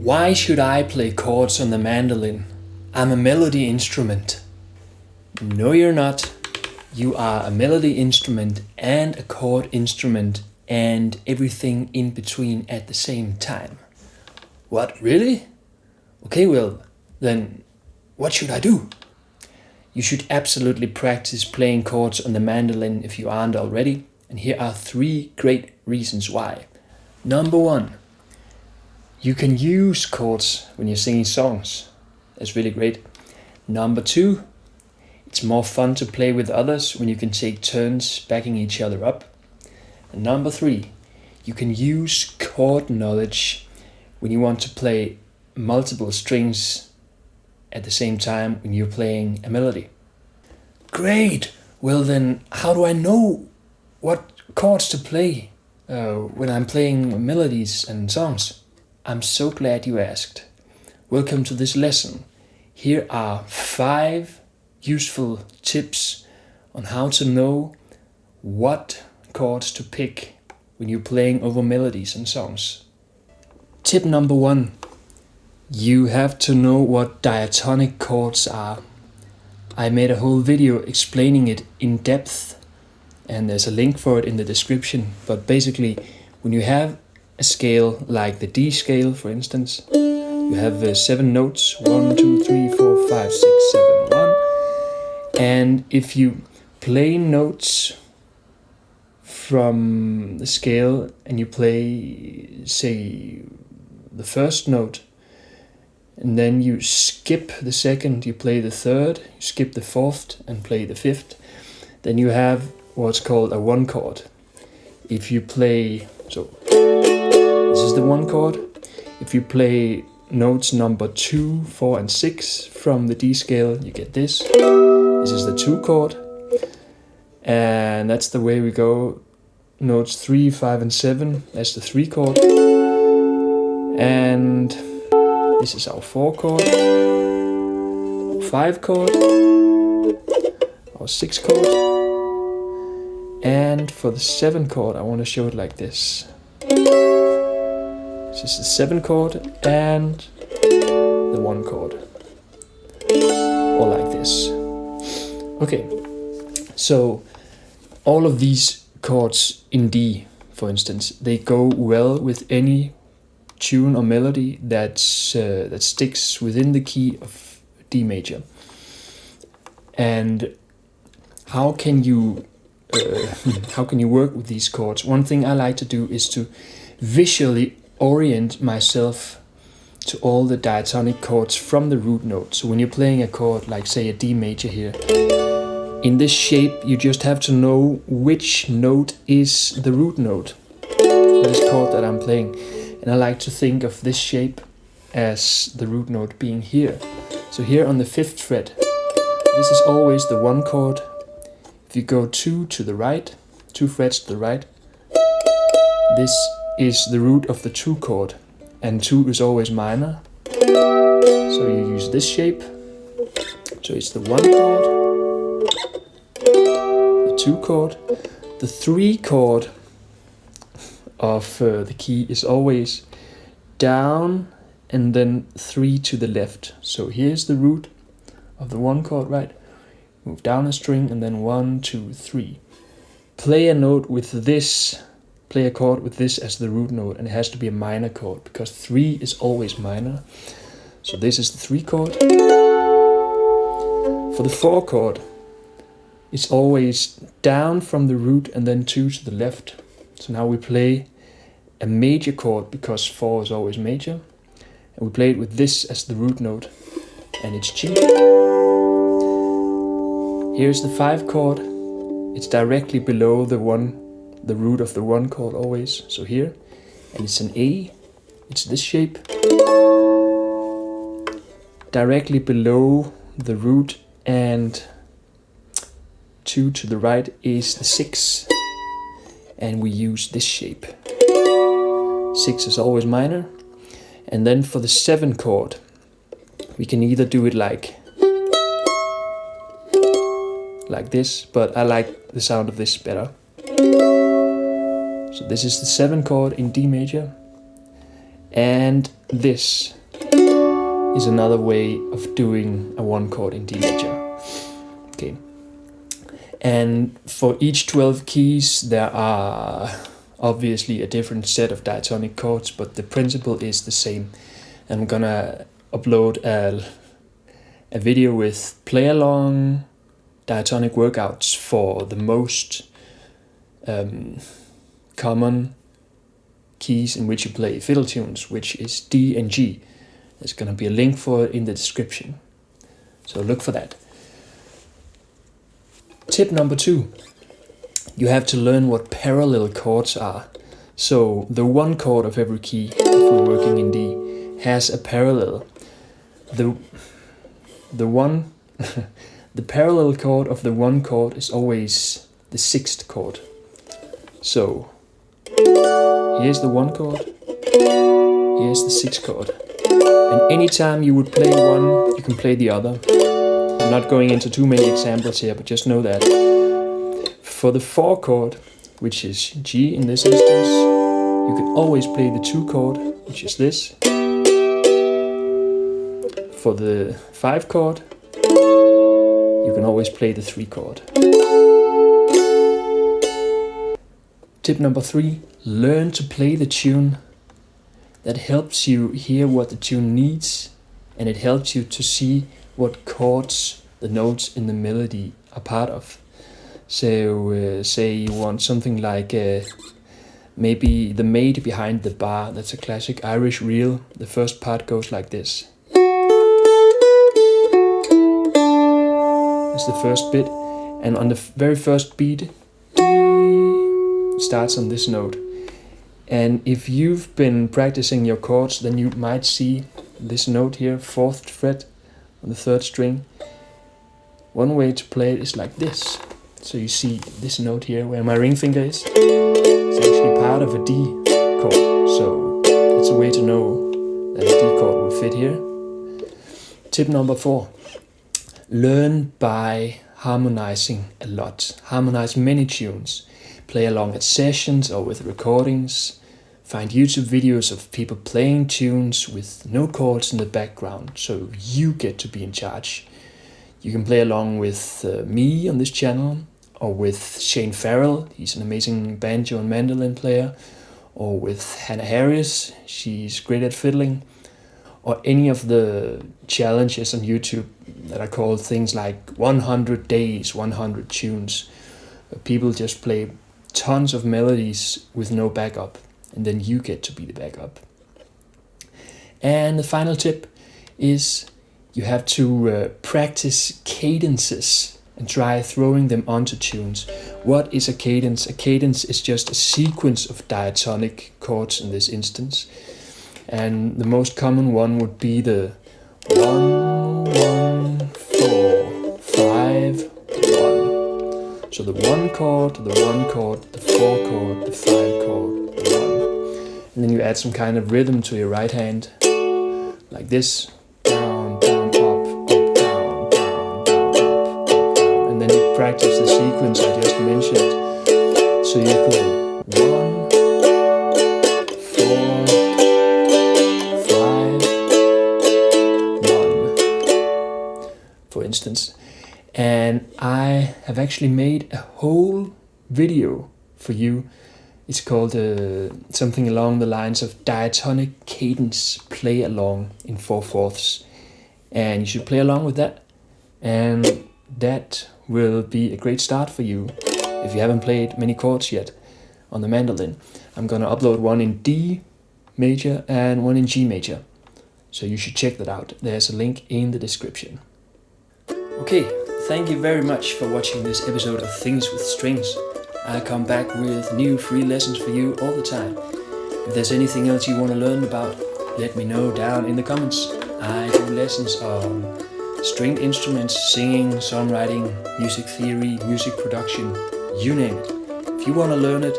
Why should I play chords on the mandolin? I'm a melody instrument. No, you're not. You are a melody instrument and a chord instrument and everything in between at the same time. What, really? Okay, well, then what should I do? You should absolutely practice playing chords on the mandolin if you aren't already, and here are 3 great reasons why. Number 1, you can use chords when you're singing songs. That's really great. Number 2, it's more fun to play with others when you can take turns backing each other up. And number 3, you can use chord knowledge when you want to play multiple strings at the same time when you're playing a melody. Great! Well then, how do I know what chords to play when I'm playing melodies and songs? I'm so glad you asked. Welcome to this lesson. Here are 5 useful tips on how to know what chords to pick when you're playing over melodies and songs. Tip number 1. You have to know what diatonic chords are. I made a whole video explaining it in depth, and there's a link for it in the description. But basically, when you have a scale like the D scale, for instance, you have 7 notes, 1, 2, 3, 4, 5, 6, 7, 1. And if you play notes from the scale and you play, say, the first note, and then you skip the second, you play the third, you skip the fourth and play the fifth, then you have what's called a 1 chord. If you play, so this is the 1 chord. If you play notes number 2, 4 and 6 from the D scale, you get this. This is the 2 chord. And that's the way we go. Notes 3, 5 and 7, that's the 3 chord. And this is our 4 chord, 5 chord, our 6 chord, and for the 7 chord I want to show it like this. This is the 7 chord and the 1 chord, or like this. Okay, so all of these chords in D, for instance, they go well with any tune or melody that sticks within the key of D major. And how can you work with these chords? One thing I like to do is to visually orient myself to all the diatonic chords from the root note. So when you're playing a chord like, say, a D major here, in this shape you just have to know which note is the root note for this chord that I'm playing. And I like to think of this shape as the root note being here. So here on the 5th fret, this is always the 1 chord. If you go 2 to the right, 2 frets to the right, this is the root of the 2 chord. And 2 is always minor. So you use this shape. So it's the 1 chord, the 2 chord, the 3 chord of the key is always down and then 3 to the left. So here's the root of the 1 chord, right? Move down a string and then 1, 2, 3. Play a note with this, play a chord with this as the root note, and it has to be a minor chord because 3 is always minor. So this is the 3 chord. For the 4 chord, it's always down from the root and then 2 to the left. So now we play a major chord because 4 is always major. And we play it with this as the root note. And it's G. Here's the 5 chord. It's directly below the root of the 1 chord always. So here. And it's an A. It's this shape. Directly below the root and 2 to the right is the 6. And we use this shape. 6 is always minor. And then for the 7 chord, we can either do it like this, but I like the sound of this better. So this is the 7 chord in D major. And this is another way of doing a 1 chord in D major. Okay. And for each 12 keys, there are obviously a different set of diatonic chords, but the principle is the same. I'm gonna upload a video with play-along diatonic workouts for the most common keys in which you play fiddle tunes, which is D and G. There's gonna be a link for it in the description, so look for that. Tip number 2. You have to learn what parallel chords are. So the 1 chord of every key, if we're working in D, has a parallel. The parallel chord of the 1 chord is always the 6th chord. So here's the 1 chord, here's the 6th chord. And anytime you would play one, you can play the other. I'm not going into too many examples here, but just know that. For the 4 chord, which is G in this instance, you can always play the 2 chord, which is this. For the 5 chord, you can always play the 3 chord. Tip number 3, learn to play the tune. That helps you hear what the tune needs, and it helps you to see what chords the notes in the melody are part of. So say you want something like maybe the maid behind the bar. That's a classic Irish reel. The first part goes like this. That's the first bit, and on the very first beat it starts on this note. And if you've been practicing your chords, then you might see this note here, 4th fret on the 3rd string. One way to play it is like this. So you see this note here where my ring finger is. It's actually part of a D chord. So it's a way to know that a D chord will fit here. Tip number 4. Learn by harmonizing a lot. Harmonize many tunes. Play along at sessions or with recordings. Find YouTube videos of people playing tunes with no chords in the background, so you get to be in charge. You can play along with me on this channel, or with Shane Farrell, he's an amazing banjo and mandolin player, or with Hannah Harris, she's great at fiddling, or any of the challenges on YouTube that are called things like 100 days, 100 tunes. People just play tons of melodies with no backup, and then you get to be the backup. And the final tip is you have to practice cadences and try throwing them onto tunes. What is a cadence? A cadence is just a sequence of diatonic chords in this instance. And the most common one would be the 1, 1, 4, 5, 1. So the 1 chord, the 1 chord, the 4 chord, the 5 chord, the 1. And then you add some kind of rhythm to your right hand, like this. Down, down, up, down, down, down, up, down. And then you practice the sequence I just mentioned. So you go 1, 4, 5, 1, for instance. And I have actually made a whole video for you. It's called something along the lines of diatonic cadence play along in 4/4. And you should play along with that. And that will be a great start for you if you haven't played many chords yet on the mandolin. I'm going to upload one in D major and one in G major. So you should check that out. There's a link in the description. Okay, thank you very much for watching this episode of Things with Strings. I come back with new free lessons for you all the time. If there's anything else you want to learn about, let me know down in the comments. I do lessons on stringed instruments, singing, songwriting, music theory, music production, you name it. If you want to learn it,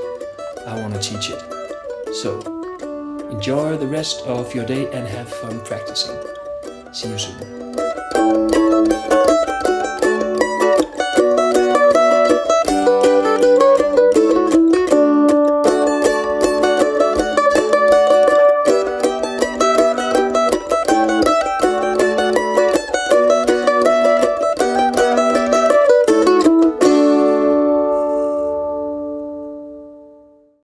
I want to teach it. So, enjoy the rest of your day and have fun practicing. See you soon.